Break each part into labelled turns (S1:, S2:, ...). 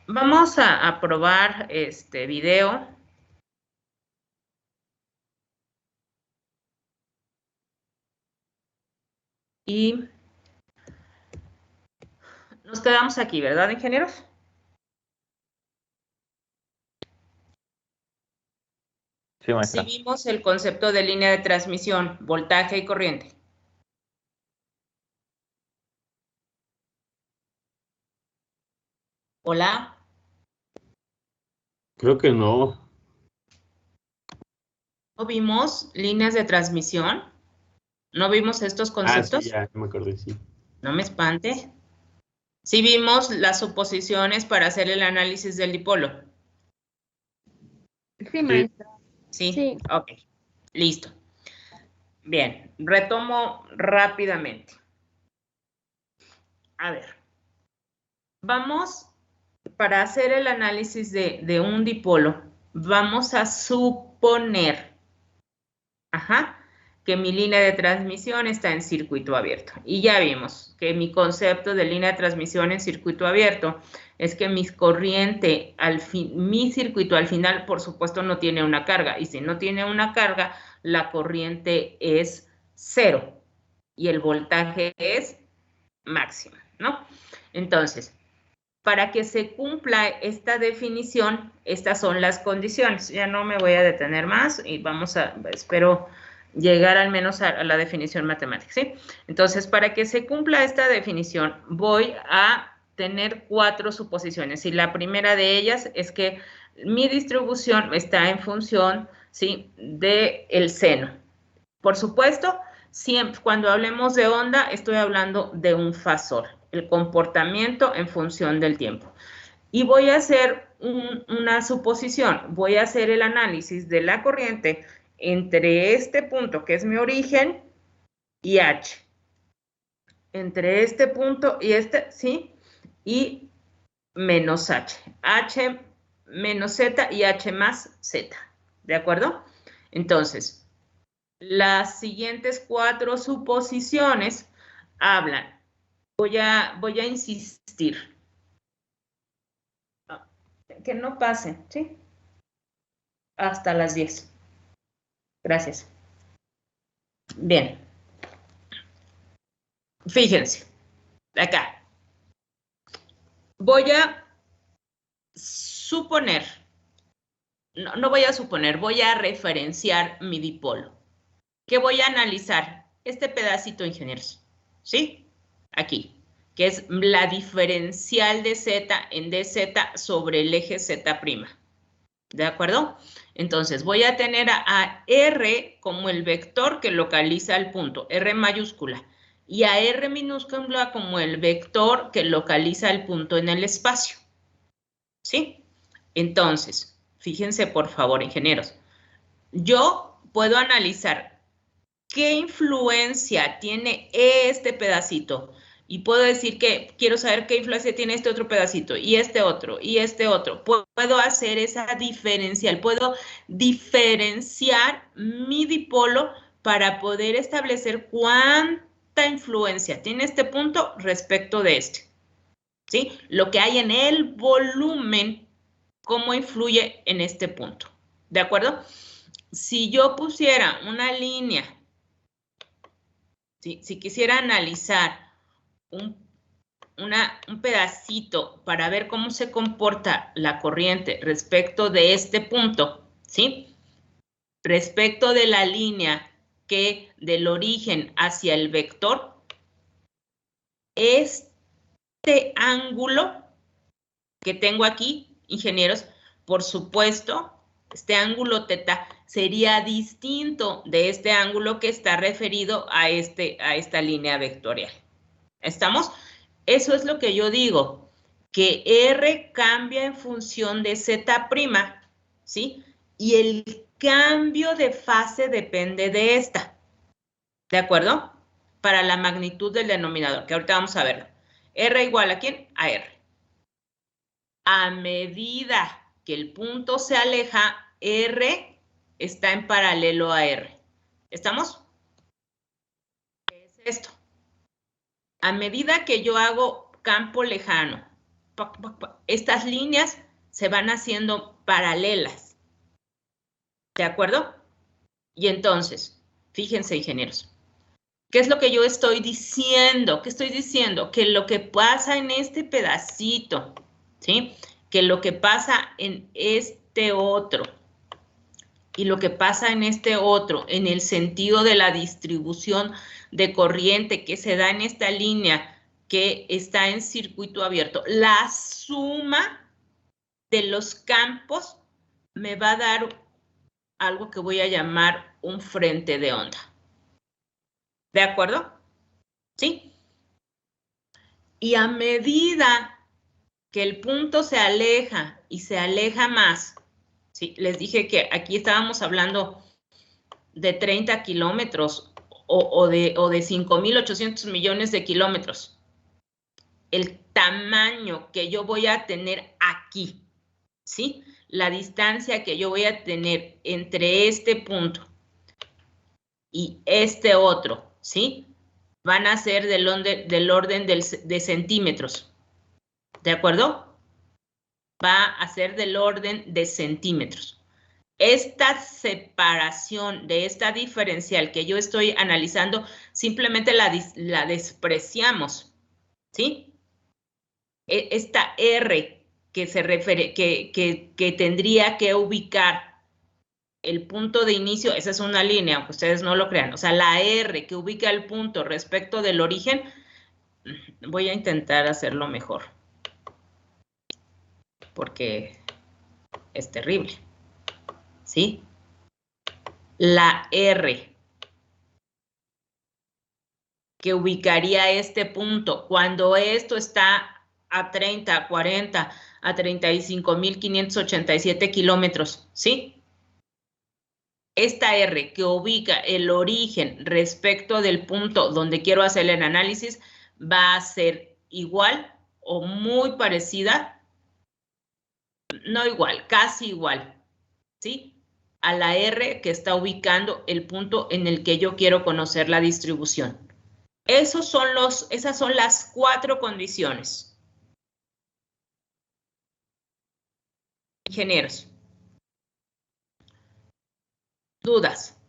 S1: Vamos a probar este video. Y nos quedamos aquí, ¿verdad, ingenieros?
S2: Sí, maestra.
S1: Sí vimos el concepto de línea de transmisión, voltaje y corriente. Hola.
S3: Creo que no.
S1: ¿No vimos líneas de transmisión? ¿No vimos estos conceptos?
S3: Ah, sí, ya me acordé, sí.
S1: No me espante. Sí vimos las suposiciones para hacer el análisis del dipolo.
S4: Sí, maestra.
S1: ¿Sí?
S4: Sí.
S1: Ok, listo. Bien, retomo rápidamente. A ver, vamos, para hacer el análisis de un dipolo, vamos a suponer, que mi línea de transmisión está en circuito abierto. Y ya vimos que mi concepto de línea de transmisión en circuito abierto es que mi corriente, mi circuito al final, por supuesto, no tiene una carga. Y si no tiene una carga, la corriente es 0 y el voltaje es máximo, ¿no? Entonces, para que se cumpla esta definición, estas son las condiciones. Ya no me voy a detener más y espero llegar al menos a la definición matemática, ¿sí? Entonces, para que se cumpla esta definición, voy a tener 4 suposiciones y la primera de ellas es que mi distribución está en función, ¿sí?, del seno. Por supuesto, siempre cuando hablemos de onda, estoy hablando de un fasor, el comportamiento en función del tiempo. Y voy a hacer una suposición, voy a hacer el análisis de la corriente entre este punto, que es mi origen, y H. Entre este punto y este, ¿sí? Y menos H. H menos Z y H más Z. ¿De acuerdo? Entonces, las siguientes 4 suposiciones hablan. Voy a insistir. Que no pase, ¿sí? Hasta las 10. Gracias. Bien. Fíjense. Acá. Voy a suponer. No voy a suponer, voy a referenciar mi dipolo. ¿Qué voy a analizar? Este pedacito, ingenieros. ¿Sí? Aquí. Que es la diferencial de Z en dz sobre el eje Z'. ¿De acuerdo? Entonces, voy a tener a R como el vector que localiza el punto, R mayúscula, y a R minúscula como el vector que localiza el punto en el espacio. ¿Sí? Entonces, fíjense por favor, ingenieros. Yo puedo analizar qué influencia tiene este pedacito y puedo decir que quiero saber qué influencia tiene este otro pedacito y este otro y este otro. Puedo hacer esa diferencial, puedo diferenciar mi dipolo para poder establecer cuánta influencia tiene este punto respecto de este. ¿Sí? Lo que hay en el volumen, cómo influye en este punto. ¿De acuerdo? Si yo pusiera una línea, si quisiera analizar un pedacito para ver cómo se comporta la corriente respecto de este punto, ¿sí? Respecto de la línea que del origen hacia el vector, este ángulo que tengo aquí, ingenieros, por supuesto, este ángulo teta sería distinto de este ángulo que está referido a esta línea vectorial. ¿Estamos? Eso es lo que yo digo, que R cambia en función de Z', ¿sí? Y el cambio de fase depende de esta. ¿De acuerdo? Para la magnitud del denominador, que ahorita vamos a verlo. R igual a ¿quién? A R. A medida que el punto se aleja, R está en paralelo a R. ¿Estamos? ¿Qué es esto? A medida que yo hago campo lejano estas líneas se van haciendo paralelas. ¿De acuerdo? Y entonces, fíjense, ingenieros, ¿qué es lo que yo estoy diciendo? ¿Qué estoy diciendo? Que lo que pasa en este pedacito, ¿sí? Que lo que pasa en este otro y lo que pasa en este otro, en el sentido de la distribución de corriente que se da en esta línea que está en circuito abierto, la suma de los campos me va a dar algo que voy a llamar un frente de onda. ¿De acuerdo? ¿Sí? Y a medida que el punto se aleja y se aleja más, ¿sí? Les dije que aquí estábamos hablando de 30 kilómetros o de 5.800 millones de kilómetros. El tamaño que yo voy a tener aquí, ¿sí? La distancia que yo voy a tener entre este punto y este otro, ¿sí? Van a ser del orden de centímetros. ¿De acuerdo? Va a ser del orden de centímetros. Esta separación de esta diferencial que yo estoy analizando, simplemente la despreciamos, ¿sí? Esta R que se refiere, que tendría que ubicar el punto de inicio, esa es una línea, aunque ustedes no lo crean, o sea, la R que ubica el punto respecto del origen, voy a intentar hacerlo mejor, porque es terrible, ¿sí? La R que ubicaría este punto cuando esto está a 30, a 40, a 35.587 kilómetros, ¿sí? Esta R que ubica el origen respecto del punto donde quiero hacer el análisis va a ser igual o muy parecida, no igual, casi igual, ¿sí? A la R que está ubicando el punto en el que yo quiero conocer la distribución. Esas son las 4 condiciones. Ingenieros. ¿Dudas?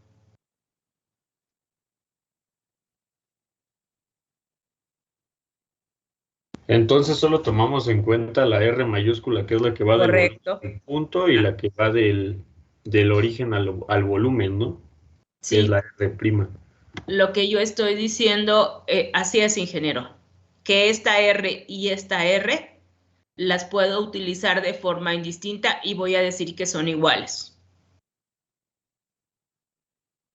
S3: Entonces solo tomamos en cuenta la R mayúscula, que es la que va del
S1: Correcto.
S3: punto, y la que va del origen al volumen, ¿no?
S1: Sí.
S3: Que es la R prima.
S1: Lo que yo estoy diciendo, así es, ingeniero, que esta R y esta R las puedo utilizar de forma indistinta y voy a decir que son iguales.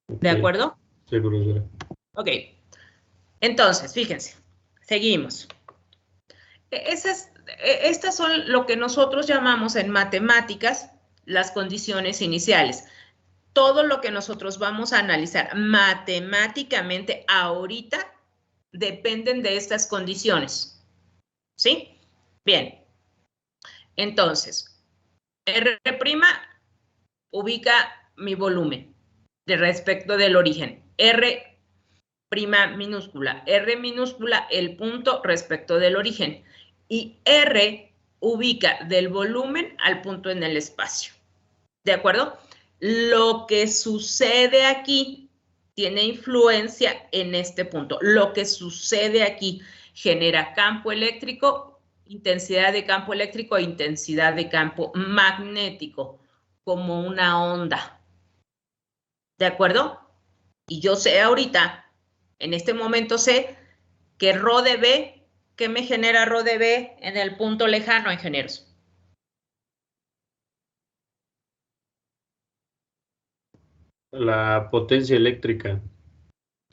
S1: ¿De acuerdo?
S3: Sí, profesora.
S1: Ok. Entonces, fíjense, seguimos. Estas son lo que nosotros llamamos en matemáticas las condiciones iniciales. Todo lo que nosotros vamos a analizar matemáticamente ahorita dependen de estas condiciones. ¿Sí? Bien. Entonces, R' ubica mi volumen de respecto del origen. R' minúscula. R minúscula el punto respecto del origen. Y R ubica del volumen al punto en el espacio. ¿De acuerdo? Lo que sucede aquí tiene influencia en este punto. Lo que sucede aquí genera campo eléctrico, intensidad de campo eléctrico e intensidad de campo magnético, como una onda. ¿De acuerdo? Y yo sé ahorita, en este momento sé que ρ de B, ¿qué me genera ρ de B en el punto lejano, ingenieros?
S3: La potencia eléctrica.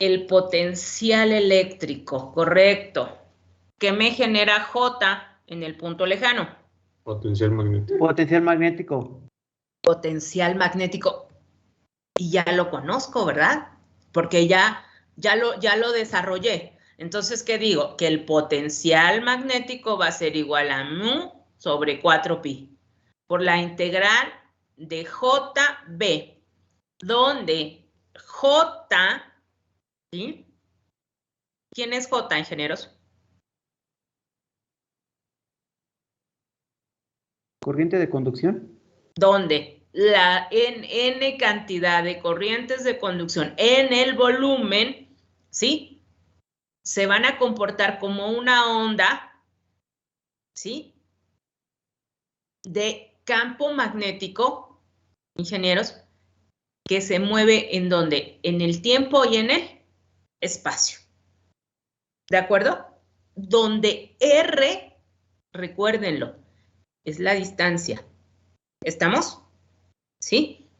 S1: El potencial eléctrico, correcto. ¿Qué me genera J en el punto lejano?
S3: Potencial magnético.
S2: Potencial magnético.
S1: Potencial magnético. Y ya lo conozco, ¿verdad? Porque ya lo desarrollé. Entonces, ¿qué digo? Que el potencial magnético va a ser igual a mu sobre 4pi por la integral de JB, donde J, ¿sí? ¿Quién es J, ingenieros?
S4: ¿Corriente de conducción?
S1: Donde la n cantidad de corrientes de conducción en el volumen, ¿sí? Se van a comportar como una onda, ¿sí? De campo magnético, ingenieros, que se mueve en donde, en el tiempo y en el espacio. ¿De acuerdo? Donde R, recuérdenlo, es la distancia. ¿Estamos? ¿Sí?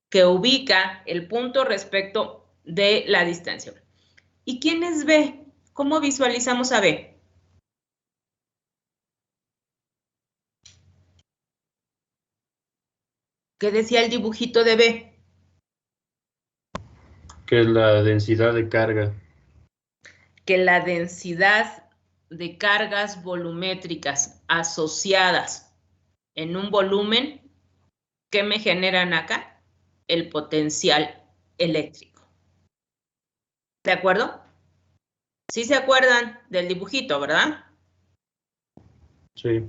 S1: Que ubica el punto respecto de la distancia. ¿Y quién es B? ¿Cómo visualizamos a B? ¿Qué decía el dibujito de B?
S3: Que es la densidad de carga.
S1: Que la densidad de cargas volumétricas asociadas en un volumen, ¿qué me generan acá? El potencial eléctrico. ¿De acuerdo? Sí se acuerdan del dibujito, ¿verdad?
S3: Sí.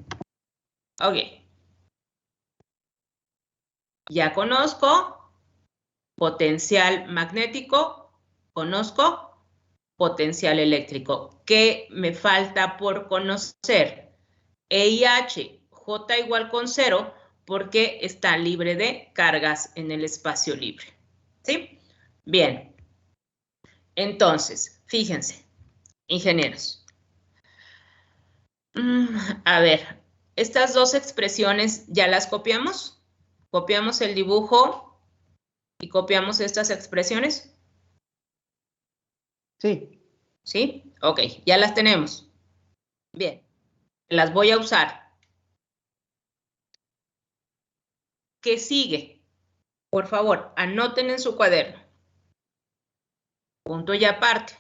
S1: Ok. Ya conozco potencial magnético, conozco potencial eléctrico. ¿Qué me falta por conocer? E y H, J igual con 0, porque está libre de cargas en el espacio libre. ¿Sí? Bien. Entonces, fíjense, ingenieros. A ver, estas dos expresiones ya las copiamos. Copiamos el dibujo y copiamos estas expresiones.
S4: Sí.
S1: ¿Sí? Ok, ya las tenemos. Bien, las voy a usar. ¿Qué sigue? Por favor, anoten en su cuaderno. Punto y aparte.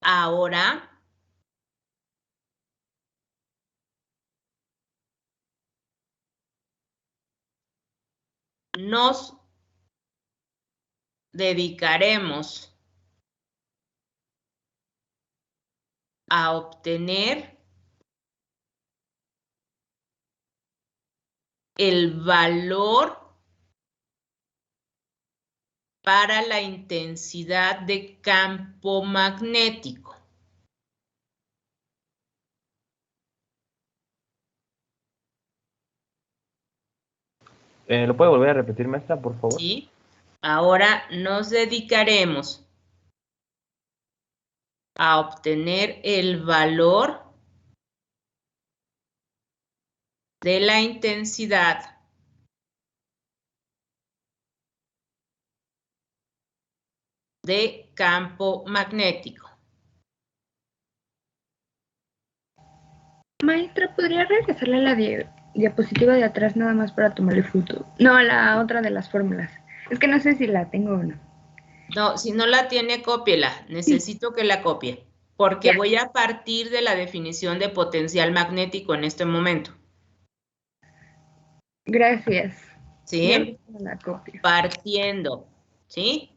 S1: Ahora nos dedicaremos a obtener el valor para la intensidad de campo magnético.
S2: ¿Lo puede volver a repetir, maestra, por favor?
S1: ¿Sí? Ahora nos dedicaremos a obtener el valor de la intensidad de campo magnético.
S5: Maestra, ¿podría regresarle a la diapositiva de atrás nada más para tomarle foto? No, a la otra de las fórmulas. Es que no sé si la tengo o no.
S1: No, si no la tiene, cópiela. Necesito que la copie, porque
S5: Ya.
S1: voy a partir de la definición de potencial magnético en este momento.
S5: Gracias. Y
S1: ¿Sí?
S5: ahorita la copio.
S1: Partiendo. ¿Sí?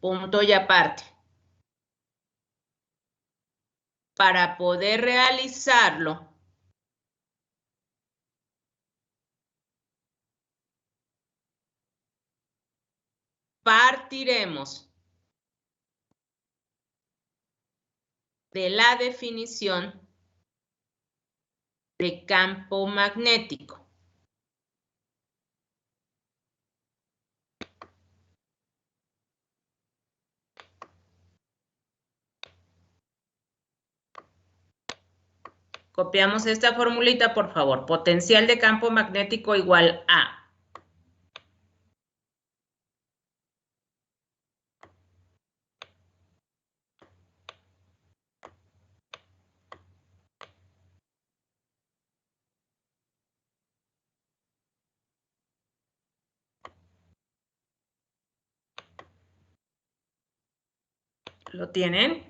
S1: Punto y aparte. Para poder realizarlo, partiremos de la definición de campo magnético. Copiamos esta formulita, por favor. Potencial de campo magnético igual a. ¿Lo tienen?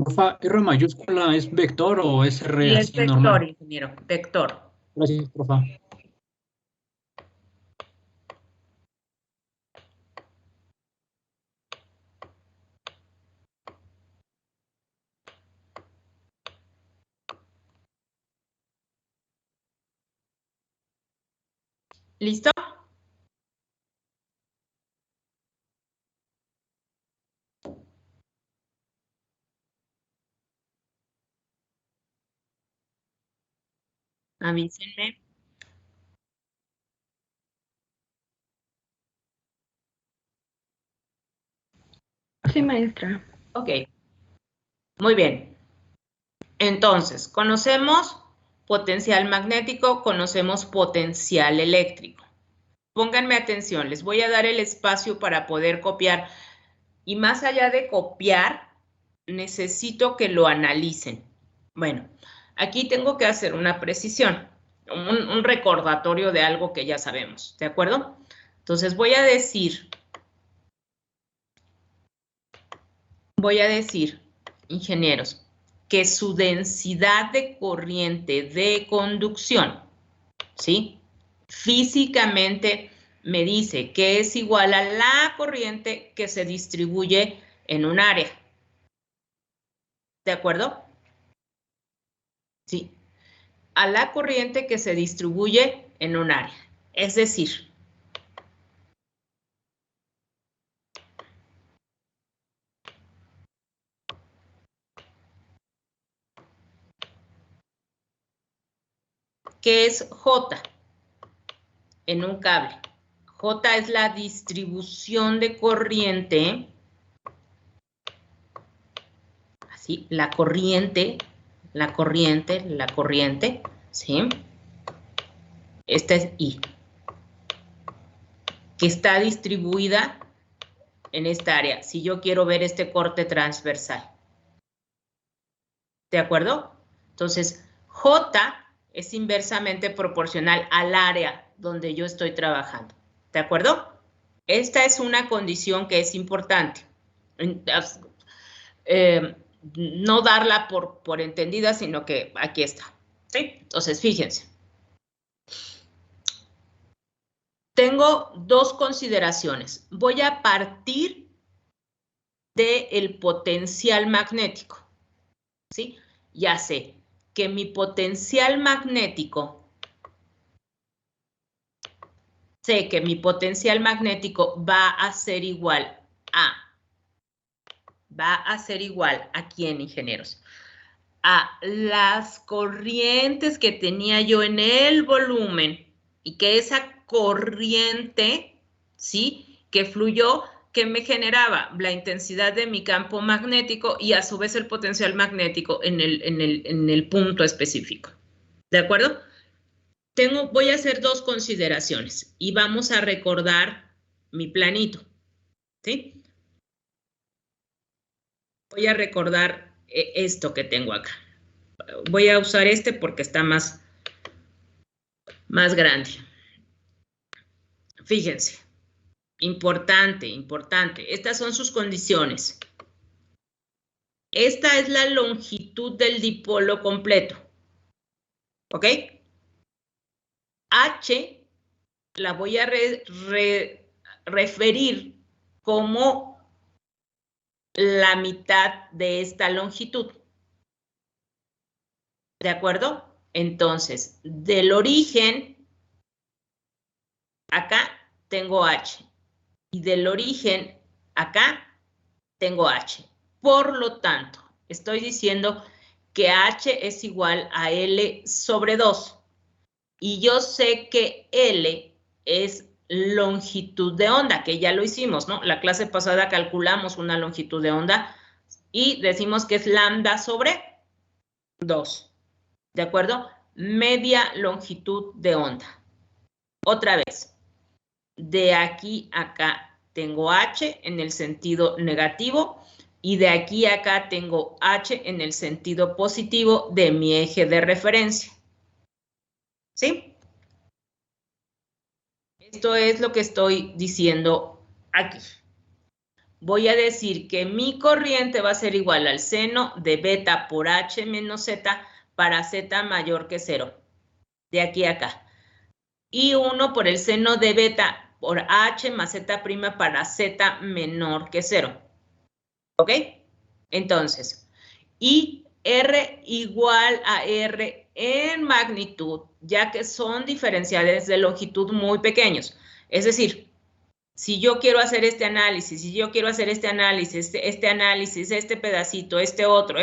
S4: Profa, ¿R mayúscula es vector o es R
S1: Y es
S4: así
S1: vector,
S4: normal?
S1: ingeniero, vector.
S4: Gracias, profa.
S1: ¿Listo? Avísenme.
S5: Sí, maestra.
S1: Ok, muy bien. Entonces, conocemos potencial magnético, conocemos potencial eléctrico. Pónganme atención, les voy a dar el espacio para poder copiar. Y más allá de copiar, necesito que lo analicen. Bueno, aquí tengo que hacer una precisión, un recordatorio de algo que ya sabemos, ¿de acuerdo? Entonces voy a decir, ingenieros, que su densidad de corriente de conducción, ¿sí? Físicamente me dice que es igual a la corriente que se distribuye en un área. ¿De acuerdo? Sí. A la corriente que se distribuye en un área. Es decir, ¿qué es J en un cable? J es la distribución de corriente. Así, la corriente, ¿sí? Esta es I, que está distribuida en esta área, si yo quiero ver este corte transversal. ¿De acuerdo? Entonces, J es inversamente proporcional al área donde yo estoy trabajando. ¿De acuerdo? Esta es una condición que es importante. No darla por entendida, sino que aquí está. ¿Sí? Entonces, fíjense. Tengo dos consideraciones. Voy a partir del potencial magnético. ¿Sí? Ya sé que mi potencial magnético, va a ser igual a ¿quién, ingenieros? A las corrientes que tenía yo en el volumen y que esa corriente, ¿sí? Que fluyó, que me generaba la intensidad de mi campo magnético y a su vez el potencial magnético en el punto específico. ¿De acuerdo? Voy a hacer dos consideraciones y vamos a recordar mi planito, ¿sí? Voy a recordar esto que tengo acá. Voy a usar este porque está más grande. Fíjense, importante. Estas son sus condiciones. Esta es la longitud del dipolo completo. ¿Ok? H la voy a referir como la mitad de esta longitud. ¿De acuerdo? Entonces, del origen, acá tengo H. Y del origen, acá tengo H. Por lo tanto, estoy diciendo que H es igual a L sobre 2. Y yo sé que L es longitud de onda, que ya lo hicimos, ¿no? La clase pasada calculamos una longitud de onda y decimos que es lambda sobre 2. ¿De acuerdo? Media longitud de onda. Otra vez, de aquí a acá tengo H en el sentido negativo y de aquí a acá tengo H en el sentido positivo de mi eje de referencia. ¿Sí? Esto es lo que estoy diciendo aquí. voy a decir que mi corriente va a ser igual al seno de beta por H menos Z para Z mayor que 0, de aquí a acá. Y 1 por el seno de beta por H más Z' para Z menor que 0. ¿Ok? Entonces, y R igual a R en magnitud, ya que son diferenciales de longitud muy pequeños. Es decir, si yo quiero hacer este análisis, si yo quiero hacer este análisis, este pedacito, este otro,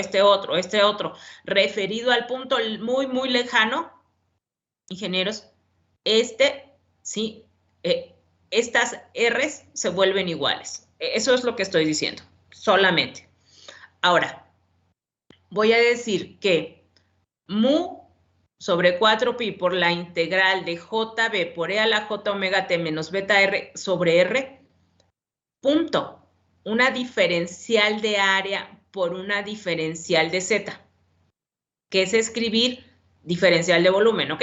S1: referido al punto muy, muy lejano, ingenieros, sí, estas R's se vuelven iguales. Eso es lo que estoy diciendo, solamente. Ahora, voy a decir que mu sobre 4pi por la integral de jb por e a la j omega t menos beta r sobre r, punto, una diferencial de área por una diferencial de z, que es escribir diferencial de volumen, ¿ok?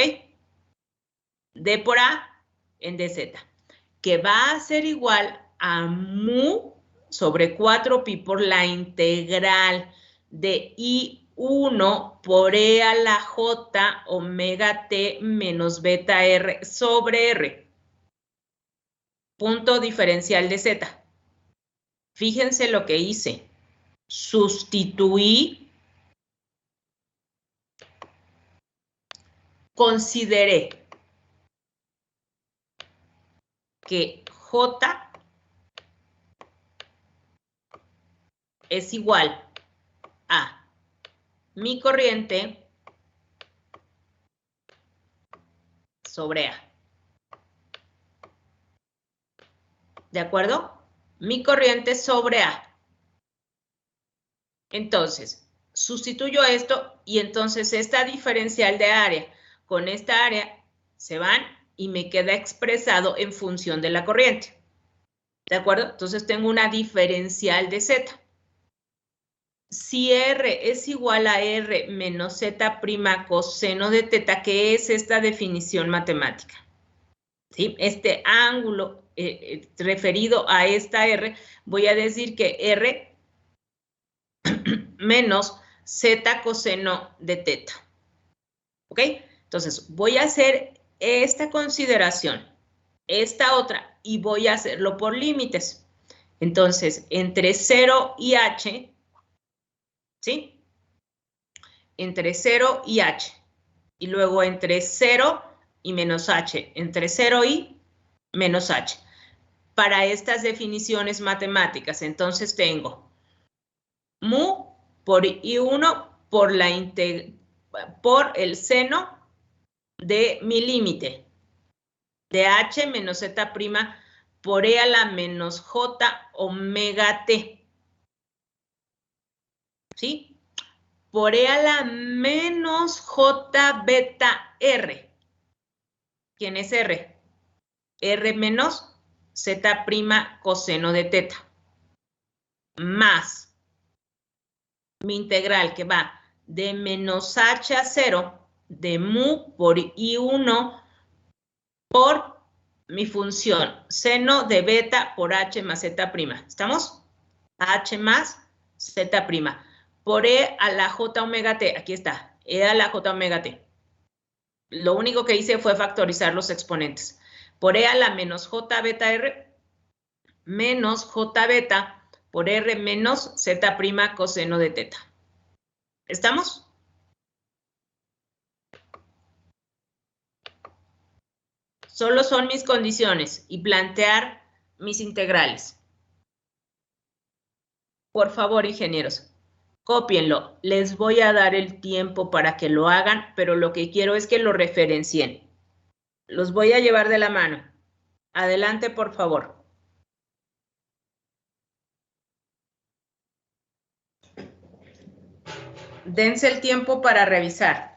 S1: D por A en dz, que va a ser igual a mu sobre 4pi por la integral de I1 por E a la J omega T menos beta R sobre R. Punto diferencial de Z. Fíjense lo que hice. Sustituí, consideré que J es igual a mi corriente sobre A. ¿De acuerdo? Mi corriente sobre A. Entonces, sustituyo esto y entonces esta diferencial de área con esta área se van y me queda expresado en función de la corriente. ¿De acuerdo? Entonces tengo una diferencial de Z. Si R es igual a R menos Z' coseno de teta, que es esta definición matemática, ¿sí? Este ángulo referido a esta R, voy a decir que R menos Z coseno de teta. ¿Ok? Entonces, voy a hacer esta consideración, esta otra, y voy a hacerlo por límites. Entonces, entre 0 y H, ¿sí? Entre 0 y H. Y luego entre 0 y menos H. Entre 0 y menos H. Para estas definiciones matemáticas, entonces tengo mu por I1 por el seno de mi límite de H menos Z' por E a la menos J omega T. ¿Sí? Por E a la menos J beta R. ¿Quién es R? R menos Z' coseno de teta. Más mi integral que va de menos H a 0 de mu por I1 por mi función seno de beta por H más Z'. ¿Estamos? H más Z'. Por E a la J omega T. Aquí está. E a la J omega T. Lo único que hice fue factorizar los exponentes. Por E a la menos J beta R menos J beta por R menos Z' coseno de teta. ¿Estamos? Solo son mis condiciones y plantear mis integrales. Por favor, ingenieros, cópienlo. Les voy a dar el tiempo para que lo hagan, pero lo que quiero es que lo referencien. Los voy a llevar de la mano. Adelante, por favor. Dense el tiempo para revisar.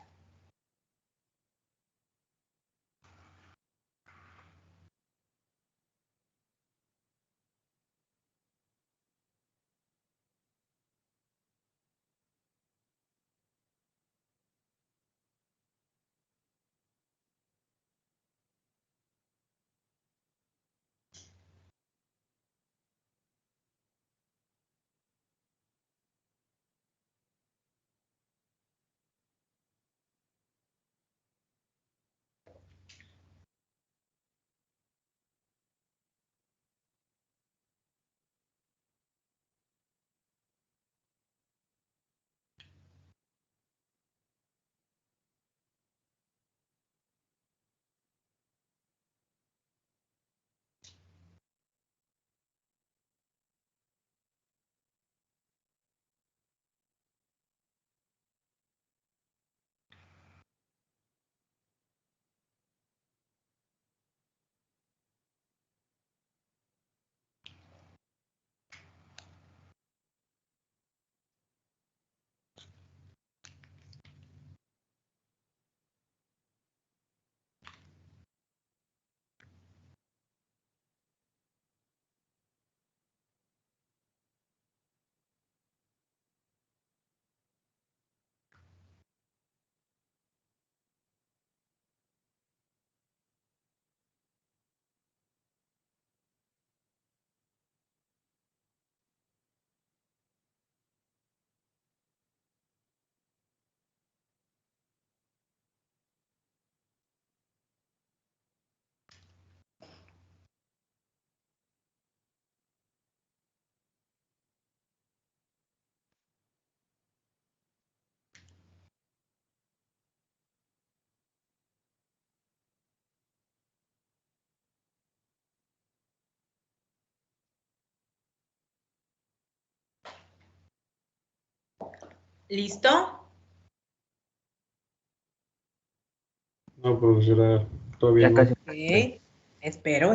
S1: ¿Listo?
S3: No, profesora, todavía
S2: Ya
S3: no.
S2: casi.
S1: Ok. Espero.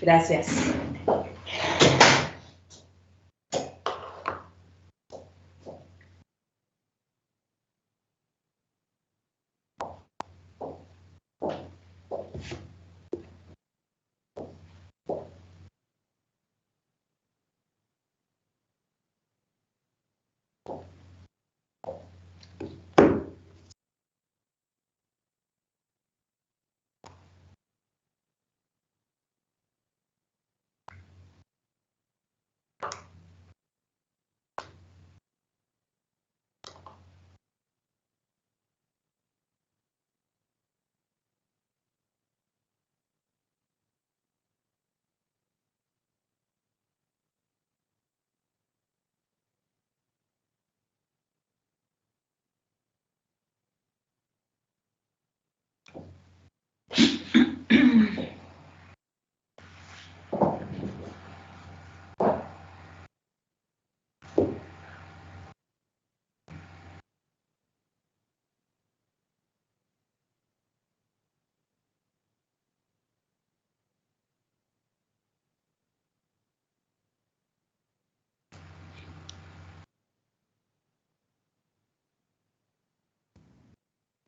S1: Gracias.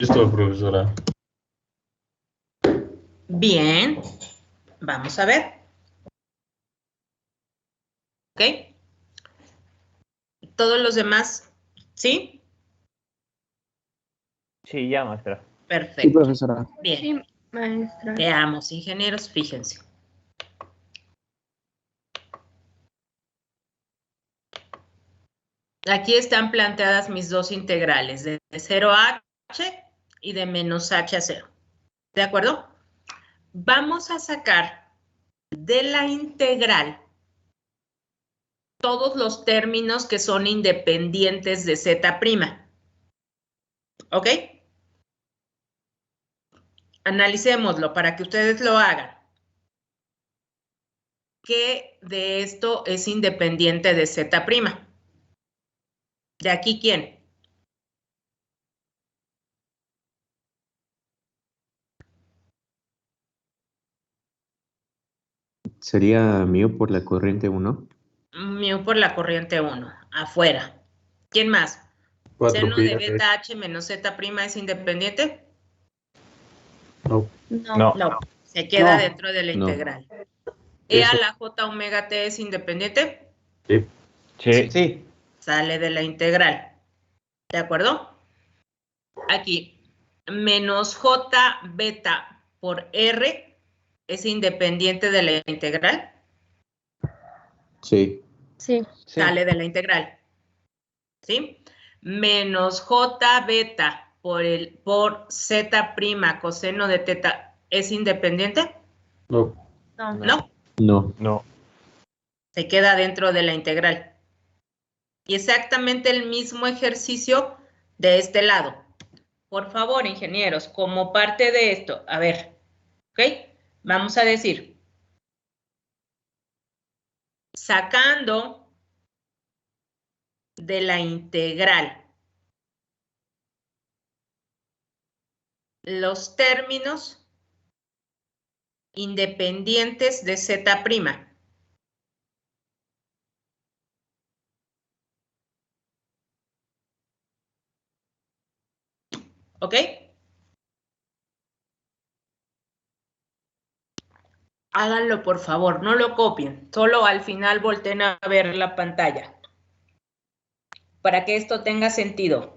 S3: Listo, profesora.
S1: Bien. Vamos a ver. ¿Ok? Todos los demás, ¿sí?
S2: Sí, ya, maestra.
S4: Sí,
S1: Perfecto.
S4: profesora.
S1: Bien.
S5: Sí, maestra.
S1: Veamos, ingenieros, fíjense. Aquí están planteadas mis dos integrales, de 0 a h y de menos h a 0. ¿De acuerdo? Vamos a sacar de la integral todos los términos que son independientes de z'. ¿Ok? Analicémoslo para que ustedes lo hagan. ¿Qué de esto es independiente de z'? ¿De aquí quién?
S6: Sería mío por la corriente 1.
S1: Mu por la corriente 1, afuera. ¿Quién más?
S3: 4
S1: ¿Seno de
S3: pi.
S1: beta h menos z' es independiente?
S3: No,
S5: No.
S2: No.
S1: No, se queda
S4: No.
S1: dentro de la
S6: No.
S1: integral. ¿E a
S3: eso.
S1: la j omega t es independiente?
S3: Sí.
S2: Sí.
S6: Sí.
S1: Sale de la integral. ¿De acuerdo? Aquí, menos j beta por r es independiente de la integral.
S6: Sí.
S5: Sí.
S2: Sí.
S1: Sale de la integral. ¿Sí? Menos j beta por z' coseno de teta es independiente.
S3: No.
S5: No.
S1: No,
S6: No.
S2: No.
S1: se queda dentro de la integral. Y exactamente el mismo ejercicio de este lado. Por favor, ingenieros, como parte de esto, a ver, ¿ok? Vamos a decir, sacando de la integral los términos independientes de z'. ¿Ok? Háganlo, por favor, no lo copien. Solo al final volteen a ver la pantalla para que esto tenga sentido.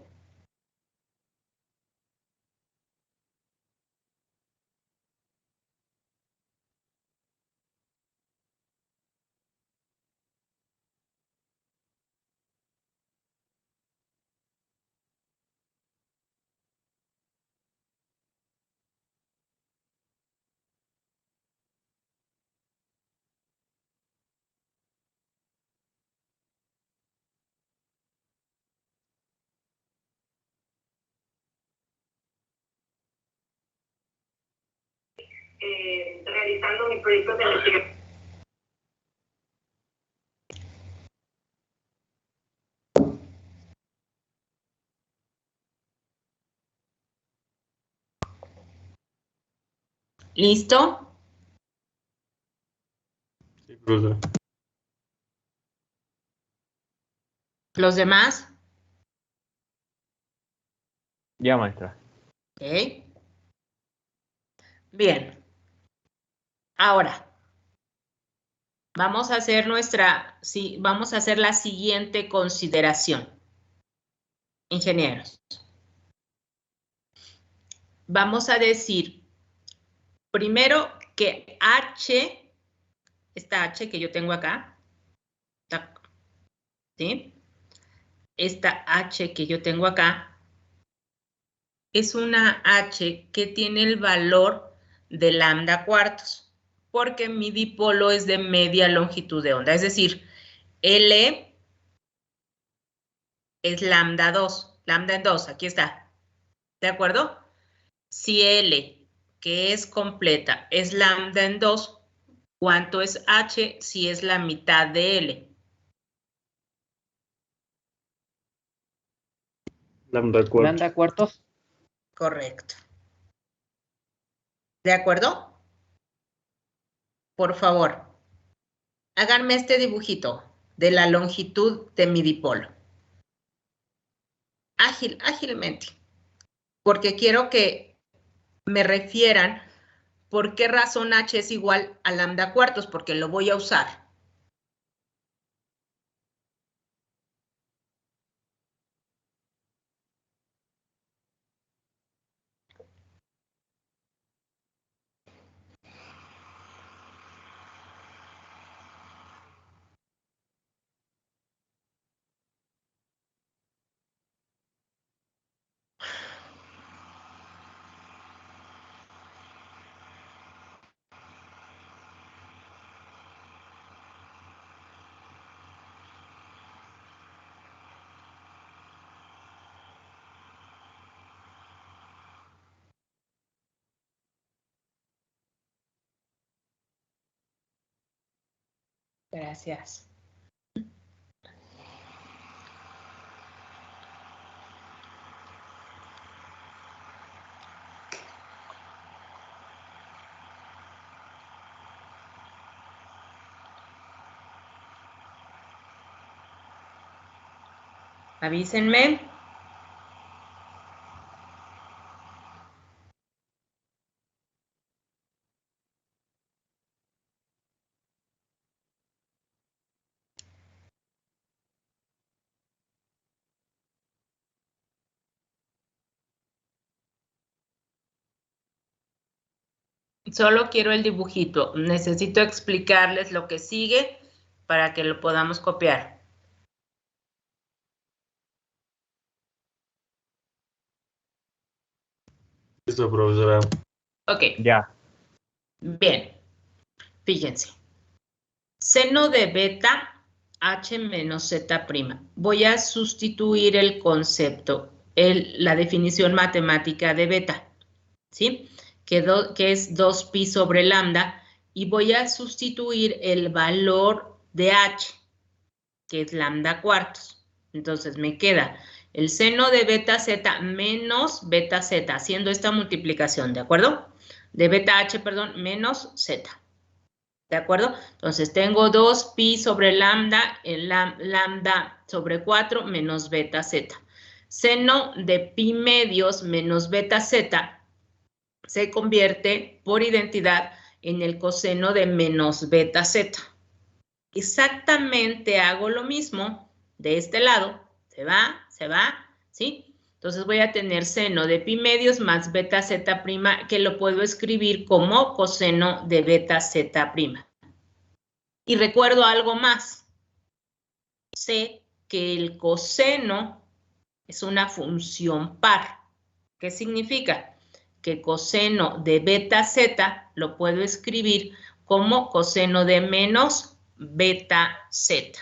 S7: realizando mi proyecto de investigación.
S1: ¿Listo?
S3: Sí, profesora.
S1: ¿Los demás?
S2: Ya, maestra.
S1: Ok. Bien. Ahora, vamos a hacer vamos a hacer la siguiente consideración. Ingenieros. Vamos a decir, primero que H, esta H que yo tengo acá, ¿sí? Esta H que yo tengo acá, es una H que tiene el valor de lambda cuartos, porque mi dipolo es de media longitud de onda, es decir, L es lambda 2, lambda en 2, aquí está, ¿de acuerdo? Si L, que es completa, es lambda en 2, ¿cuánto es H si es la mitad de L?
S3: Lambda cuartos.
S2: Lambda cuartos.
S1: Correcto. ¿De acuerdo? Por favor, háganme este dibujito de la longitud de mi dipolo. Ágilmente, porque quiero que me refieran por qué razón H es igual a lambda cuartos, porque lo voy a usar. Gracias. Avísenme. Solo quiero el dibujito. Necesito explicarles lo que sigue para que lo podamos copiar.
S3: Listo, profesora.
S1: Ok.
S2: Ya.
S1: Bien. Fíjense. Seno de beta H menos Z'. Voy a sustituir el concepto, la definición matemática de beta, ¿sí? Que es 2pi sobre lambda, y voy a sustituir el valor de H, que es lambda cuartos. Entonces me queda el seno de beta Z menos beta Z, haciendo esta multiplicación, ¿de acuerdo? De beta H, perdón, menos Z. ¿De acuerdo? Entonces tengo 2pi sobre lambda, lambda sobre 4 menos beta z. Seno de pi medios menos beta z se convierte por identidad en el coseno de menos beta z. Exactamente hago lo mismo de este lado. Se va, ¿sí? Entonces voy a tener seno de pi medios más beta z', que lo puedo escribir como coseno de beta z'. Y recuerdo algo más. Sé que el coseno es una función par. ¿Qué significa? Que coseno de beta z lo puedo escribir como coseno de menos beta z.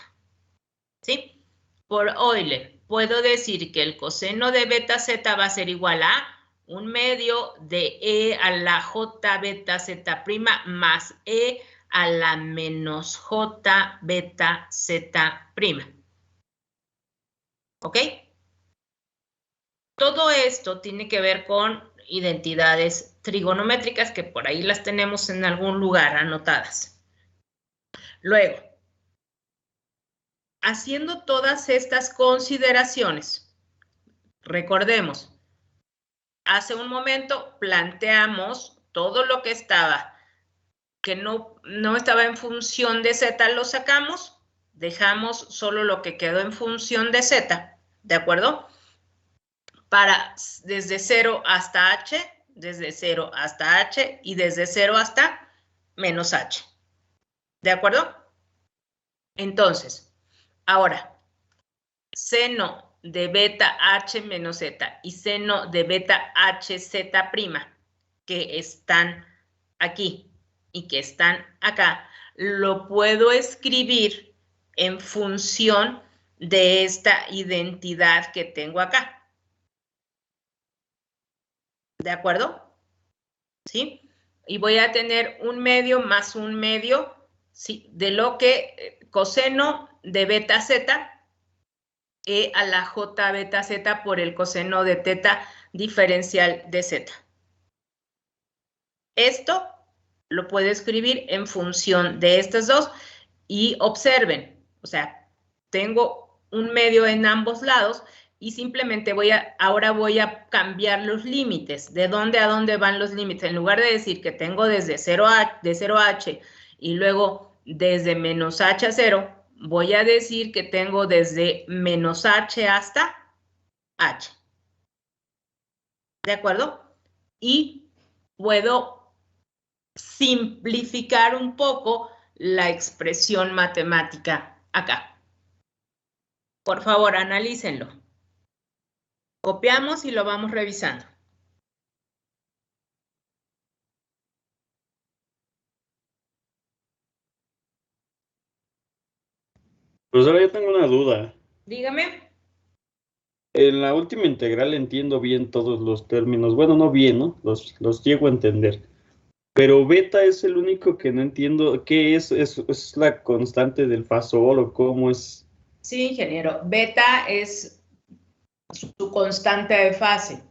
S1: ¿Sí? Por Euler, puedo decir que el coseno de beta z va a ser igual a un medio de E a la J beta Z' más E a la menos J beta Z'. ¿Ok? Todo esto tiene que ver con identidades trigonométricas que por ahí las tenemos en algún lugar anotadas. Luego, haciendo todas estas consideraciones, recordemos, hace un momento planteamos todo lo que estaba, que no estaba en función de Z, lo sacamos, dejamos solo lo que quedó en función de Z, ¿de acuerdo? Para desde 0 hasta H, desde 0 hasta H y desde 0 hasta menos H. ¿De acuerdo? Entonces, ahora, seno de beta H menos Z y seno de beta HZ' que están aquí y que están acá, lo puedo escribir en función de esta identidad que tengo acá. ¿De acuerdo? ¿Sí? Y voy a tener un medio más un medio, ¿sí? De lo que coseno de beta Z E a la J beta Z por el coseno de teta diferencial de Z. Esto lo puedo escribir en función de estas dos y observen, o sea, tengo un medio en ambos lados y simplemente ahora voy a cambiar los límites. ¿De dónde a dónde van los límites? En lugar de decir que tengo desde 0 a H y luego desde menos H a 0, voy a decir que tengo desde menos H hasta H. ¿De acuerdo? Y puedo simplificar un poco la expresión matemática acá. Por favor, analícenlo. Copiamos y lo vamos revisando.
S3: Pues ahora yo tengo una duda.
S1: Dígame.
S3: En la última integral entiendo bien todos los términos. Bueno, no bien, ¿no? Los llego a entender. Pero beta es el único que no entiendo. ¿Qué es? ¿Es la constante del fasor o cómo es?
S1: Sí, ingeniero. Beta es su constante de fase.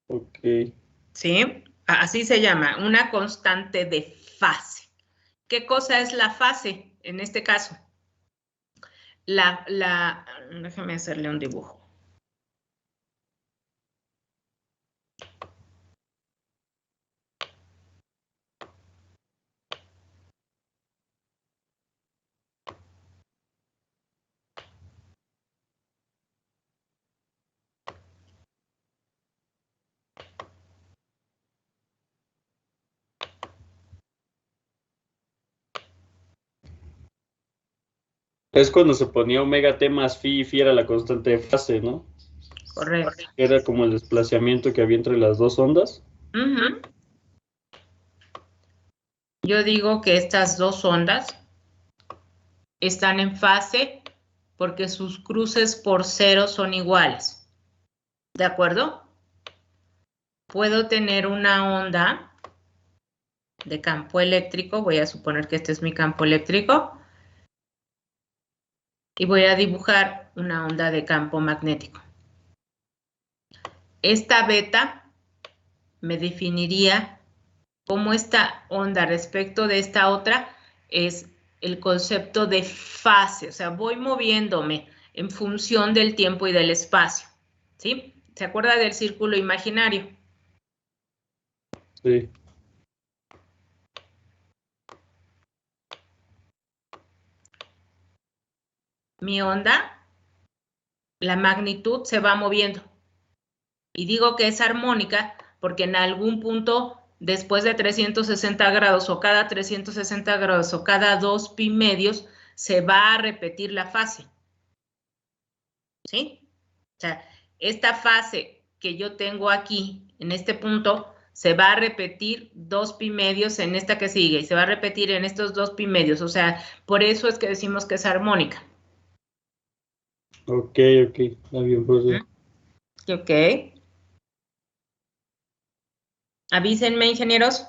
S3: Ok.
S1: ¿Sí? Así se llama, una constante de fase. ¿Qué cosa es la fase en este caso? Déjame hacerle un dibujo.
S3: Es cuando se ponía omega t más phi y phi era la constante de fase, ¿no?
S1: Correcto.
S3: Era como el desplazamiento que había entre las dos ondas.
S1: Uh-huh. Yo digo que estas dos ondas están en fase porque sus cruces por cero son iguales. ¿De acuerdo? Puedo tener una onda de campo eléctrico, voy a suponer que este es mi campo eléctrico, y voy a dibujar una onda de campo magnético. Esta beta me definiría cómo esta onda respecto de esta otra es el concepto de fase, o sea, voy moviéndome en función del tiempo y del espacio, ¿sí? ¿Se acuerda del círculo imaginario?
S3: Sí.
S1: Mi onda, la magnitud se va moviendo. Y digo que es armónica porque en algún punto después de 360 grados o cada 360 grados o cada 2 pi medios se va a repetir la fase. ¿Sí? O sea, esta fase que yo tengo aquí en este punto se va a repetir 2 pi medios en esta que sigue y se va a repetir en estos 2 pi medios. O sea, por eso es que decimos que es armónica.
S3: Ok, está bien, profesor.
S1: Ok. Avísenme, ingenieros.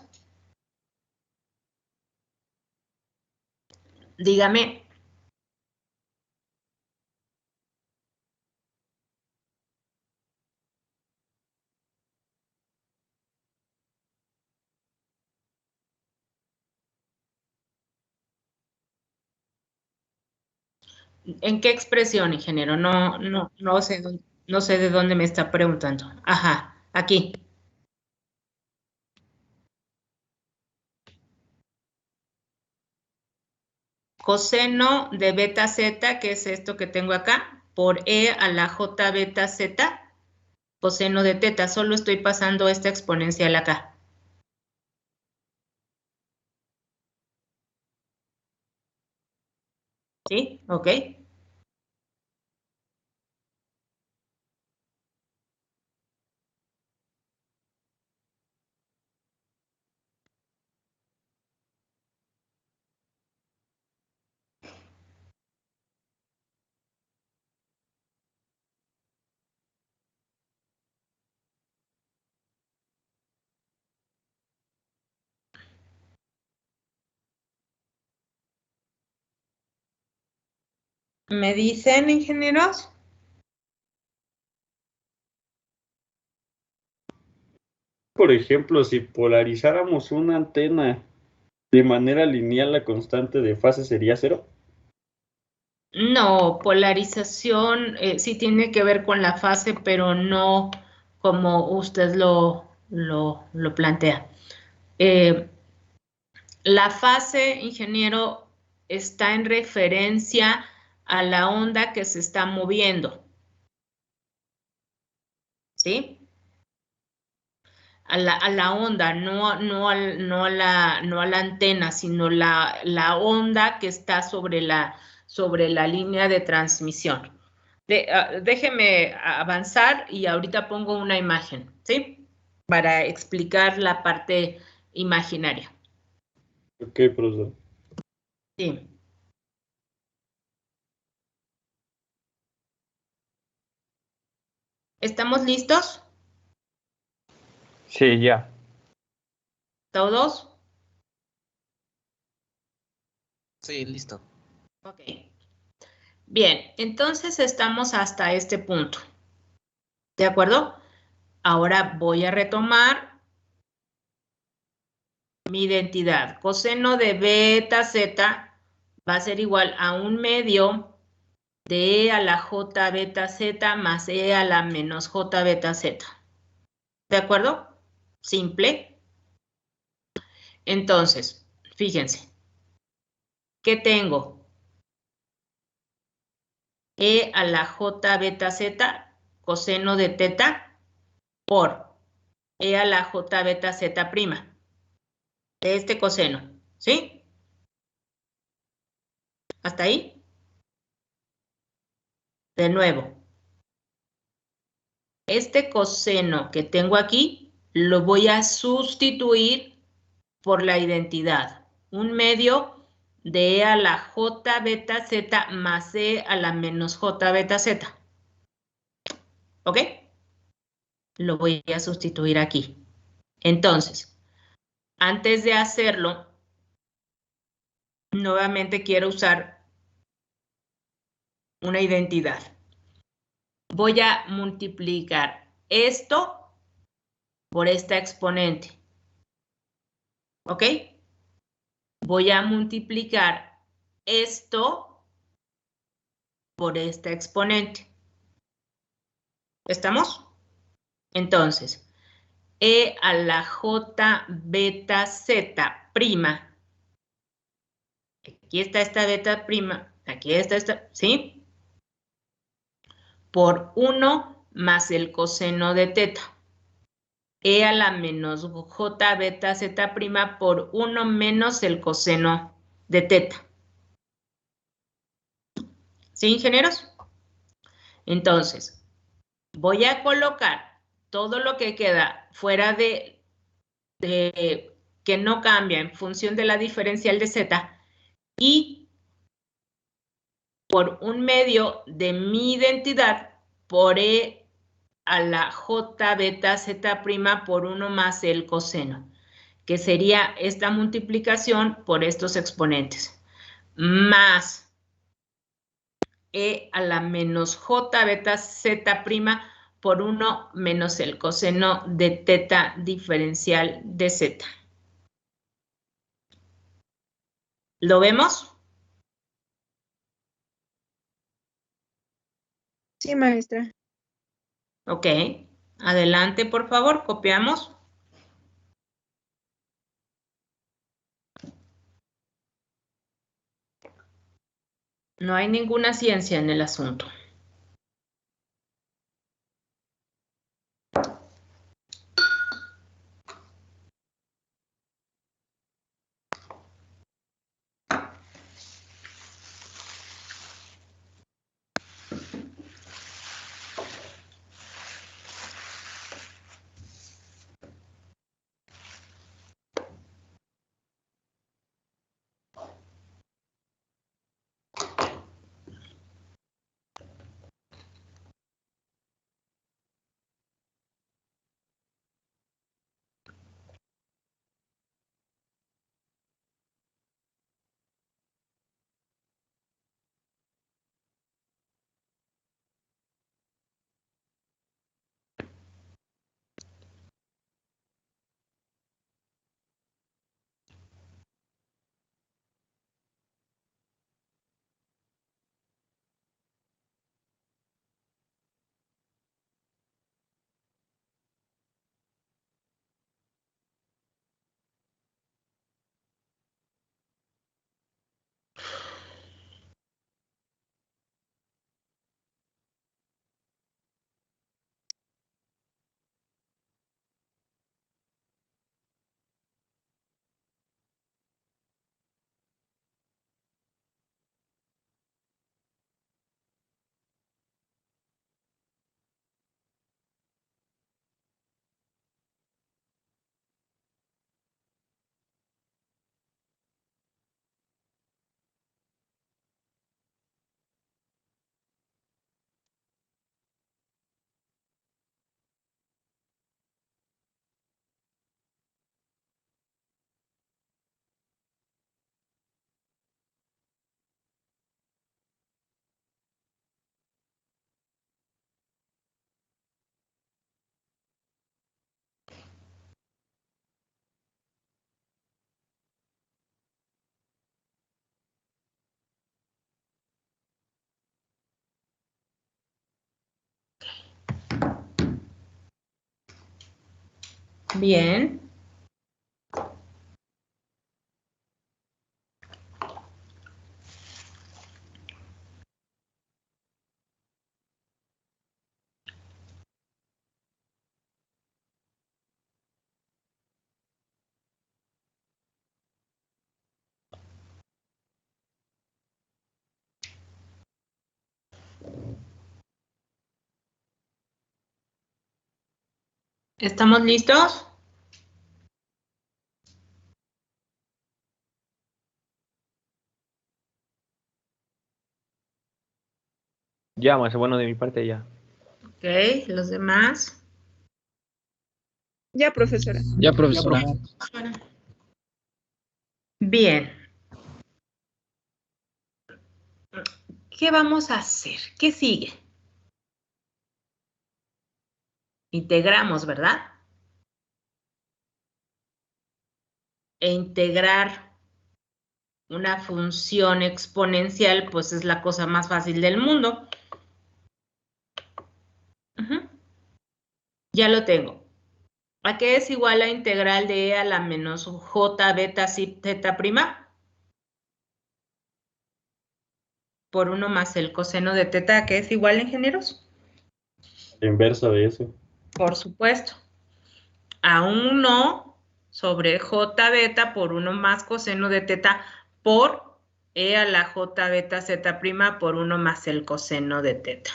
S1: Dígame. ¿En qué expresión, ingeniero? No sé, no sé de dónde me está preguntando. Ajá, aquí. Coseno de beta z, que es esto que tengo acá, por e a la j beta z, coseno de teta. Solo estoy pasando esta exponencial acá. ¿Sí? ¿Ok? ¿Me dicen, ingenieros?
S3: Por ejemplo, si polarizáramos una antena de manera lineal, la constante de fase sería 0.
S1: No, polarización sí tiene que ver con la fase, pero no como usted lo plantea. La fase, ingeniero, está en referencia a la onda que se está moviendo. ¿Sí? A la onda, no a la antena, sino la onda que está sobre la línea de transmisión. Déjeme avanzar y ahorita pongo una imagen, ¿sí? Para explicar la parte imaginaria.
S3: Ok, profesor.
S1: Sí. ¿Estamos listos?
S2: Sí, ya.
S1: ¿Todos?
S8: Sí, listo.
S1: Ok. Bien, entonces estamos hasta este punto. ¿De acuerdo? Ahora voy a retomar mi identidad. Coseno de beta z va a ser igual a 1/2 de e a la j beta z más e a la menos j beta z. ¿De acuerdo? Simple. Entonces, fíjense. ¿Qué tengo? E a la j beta z coseno de teta por e a la j beta z prima. De este coseno, ¿sí? ¿Hasta ahí? De nuevo. Este coseno que tengo aquí lo voy a sustituir por la identidad. 1/2 de e a la j beta z más e a la menos j beta z. ¿Ok? Lo voy a sustituir aquí. Entonces, antes de hacerlo, nuevamente quiero usar una identidad. Voy a multiplicar esto por esta exponente. ¿Ok? Voy a multiplicar esto por esta exponente. ¿Estamos? Entonces, e a la j beta z prima. Aquí está esta beta prima. Aquí está esta, ¿sí? Por 1 más el coseno de teta. E a la menos j beta z prima por 1 menos el coseno de teta. ¿Sí, ingenieros? Entonces, voy a colocar todo lo que queda fuera de que no cambia en función de la diferencial de z y por 1/2 de mi identidad por e a la J beta Z prima por 1 más el coseno, que sería esta multiplicación por estos exponentes, más E a la menos J beta Z prima por 1 menos el coseno de teta diferencial de Z. ¿Lo vemos?
S9: Sí, maestra.
S1: Ok. Adelante, por favor, copiamos. No hay ninguna ciencia en el asunto. Bien. ¿Estamos listos?
S2: Ya, maestra, bueno, de mi parte ya.
S1: Ok, los demás.
S9: Ya, profesora.
S4: Ya, profesora.
S1: Bien. ¿Qué vamos a hacer? ¿Qué sigue? Integramos, ¿verdad? E integrar una función exponencial, pues es la cosa más fácil del mundo. Ya lo tengo. ¿A qué es igual la integral de e a la menos j beta z prima? Por 1 más el coseno de teta, ¿a qué es igual, ingenieros?
S3: La inversa de eso.
S1: Por supuesto. A 1 sobre j beta por 1 más coseno de teta por e a la j beta z prima por 1 más el coseno de teta.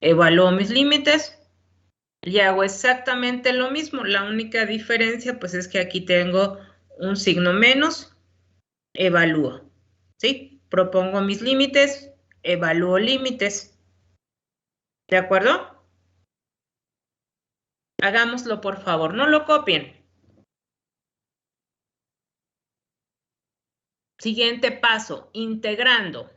S1: Evalúo mis límites y hago exactamente lo mismo. La única diferencia pues es que aquí tengo un signo menos, evalúo, ¿sí? Propongo mis límites, evalúo límites. ¿De acuerdo? Hagámoslo, por favor. No lo copien. Siguiente paso, integrando.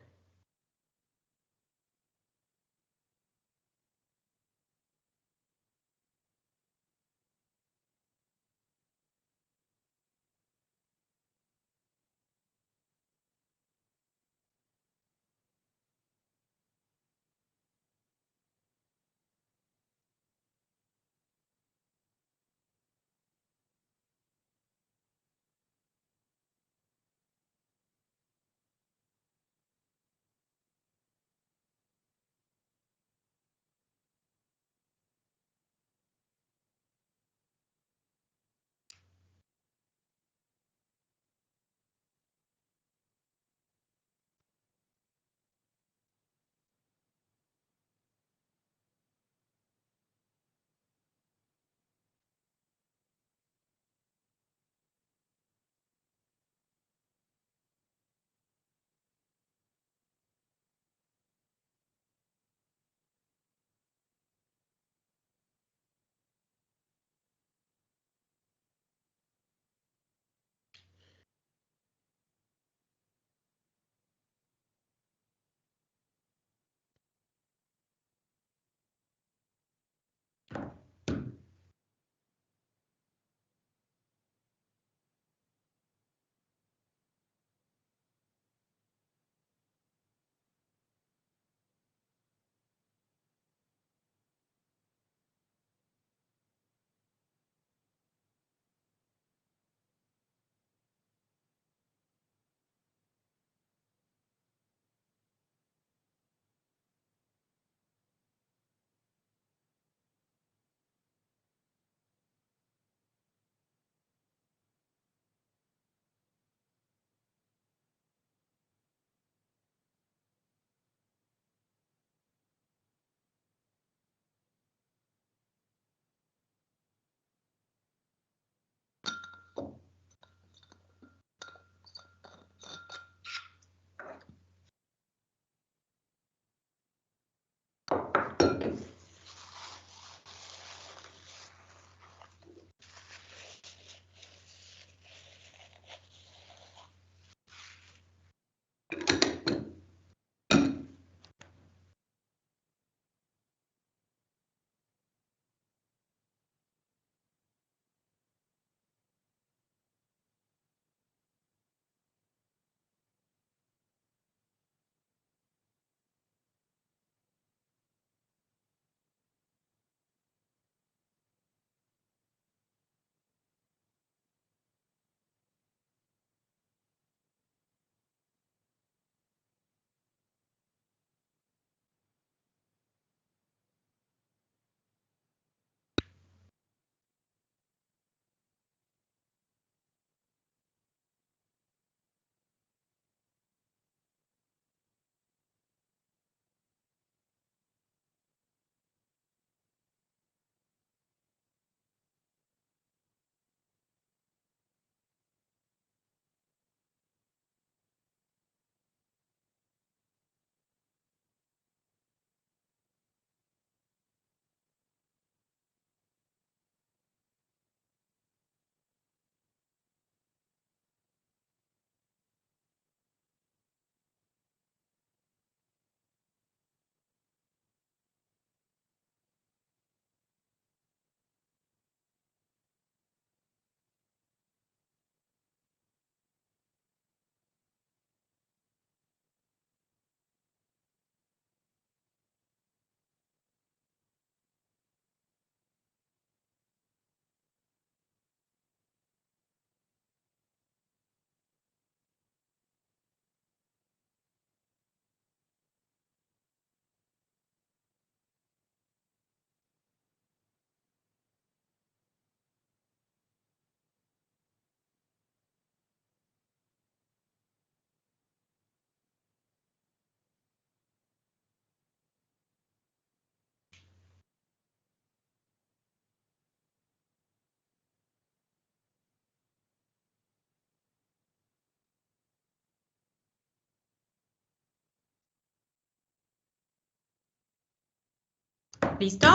S1: ¿Listo?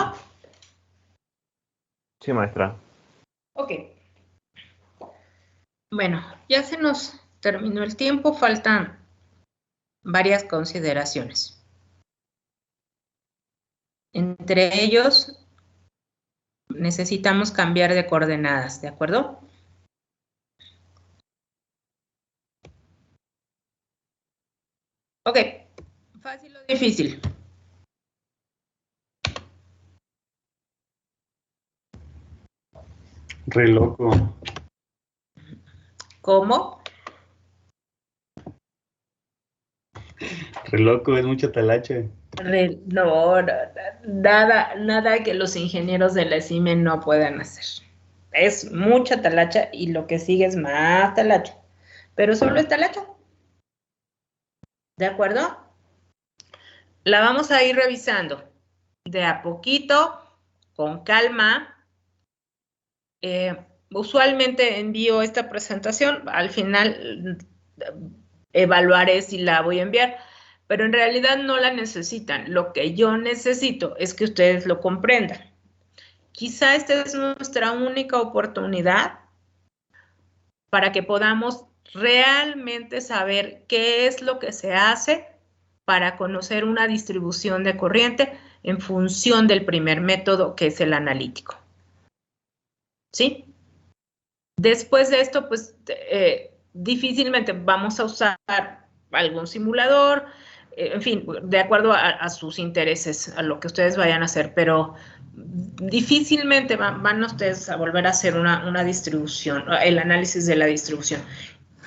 S2: Sí, maestra.
S1: Ok. Bueno, ya se nos terminó el tiempo, faltan varias consideraciones. Entre ellos, necesitamos cambiar de coordenadas, ¿de acuerdo? Ok, ¿fácil o difícil?
S3: Re loco.
S1: ¿Cómo?
S3: Re loco, es mucha talacha.
S1: No, nada que los ingenieros de la CIME no puedan hacer. Es mucha talacha y lo que sigue es más talacha. Pero solo es talacha. ¿De acuerdo? La vamos a ir revisando de a poquito, con calma. Usualmente envío esta presentación, al final evaluaré si la voy a enviar, pero en realidad no la necesitan. Lo que yo necesito es que ustedes lo comprendan. Quizá esta es nuestra única oportunidad para que podamos realmente saber qué es lo que se hace para conocer una distribución de corriente en función del primer método, que es el analítico. ¿Sí? Después de esto, pues difícilmente vamos a usar algún simulador, en fin, de acuerdo a sus intereses, a lo que ustedes vayan a hacer, pero difícilmente van ustedes a volver a hacer una distribución, el análisis de la distribución.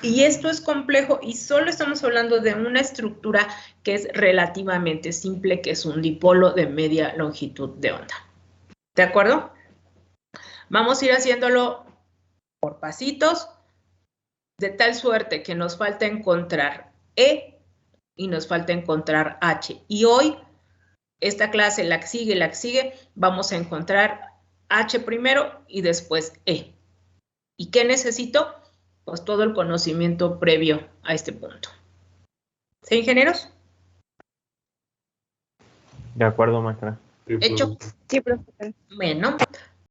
S1: Y esto es complejo y solo estamos hablando de una estructura que es relativamente simple, que es un dipolo de media longitud de onda. ¿De acuerdo? Vamos a ir haciéndolo por pasitos, de tal suerte que nos falta encontrar E y nos falta encontrar H. Y hoy, esta clase, la que sigue, vamos a encontrar H primero y después E. ¿Y qué necesito? Pues todo el conocimiento previo a este punto. ¿Sí, ingenieros?
S2: De acuerdo, maestra.
S1: Hecho.
S5: Sí, profesor.
S1: Bueno,